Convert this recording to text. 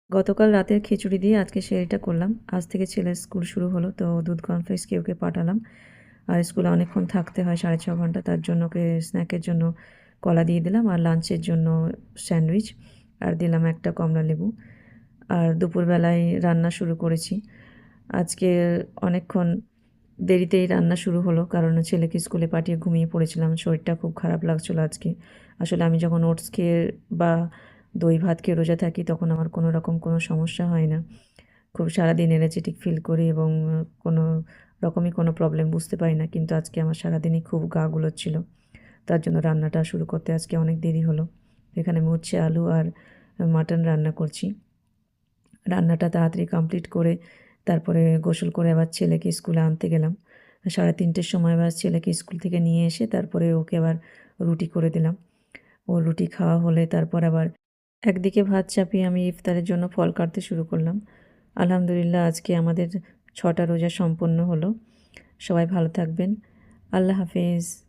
গতকাল রাতের খিচুড়ি দিয়ে আজকে সেহরিটা করলাম। আজ থেকে ছেলের স্কুল শুরু হলো, তো দুধ কর্নফ্লেক্স খেয়ে ওকে পাঠালাম। আর স্কুলে অনেকক্ষণ থাকতে হয়, 6.5 ঘন্টা। তার জন্য ওকে স্ন্যাকের জন্য কলা দিয়ে দিলাম, আর লাঞ্চের জন্য স্যান্ডউইচ, আর দিলাম একটা কমলা লেবু। আর দুপুরবেলায় রান্না শুরু করেছি। আজকে অনেকক্ষণ দেরিতেই রান্না শুরু হলো, কারণ ছেলেকে স্কুলে পাঠিয়ে ঘুমিয়ে পড়েছিলাম। শরীরটা খুব খারাপ লাগছিলো আজকে। আসলে আমি যখন ওটস খেয়ে বা দই ভাত খেয়ে রোজা থাকি, তখন আমার কোনো রকম কোনো সমস্যা হয় না। খুব সারাদিন এনার্জেটিক ফিল করি এবং কোনো রকমই কোনো প্রবলেম বুঝতে পারি না। কিন্তু আজকে আমার সারাদিনই খুব গা গুলোচ্ছিল। তার জন্য রান্নাটা শুরু করতে আজকে অনেক দেরি হলো। এখানে আমি উচ্ছে, আলু আর মাটন রান্না করছি। রান্নাটা তাড়াতাড়ি কমপ্লিট করে তারপরে গোসল করে আবার ছেলেকে স্কুলে আনতে গেলাম। 3:30টার সময় আবার ছেলেকে স্কুল থেকে নিয়ে এসে তারপরে ওকে আবার রুটি করে দিলাম। ওর রুটি খাওয়া হলে তারপর আবার একদিকে ভাত চাপিয়ে আমি ইফতারের জন্য ফল কাটতে শুরু করলাম। আলহামদুলিল্লাহ, আজকে আমাদের 6টা রোজা সম্পন্ন হলো। সবাই ভালো থাকবেন। আল্লাহ হাফেজ।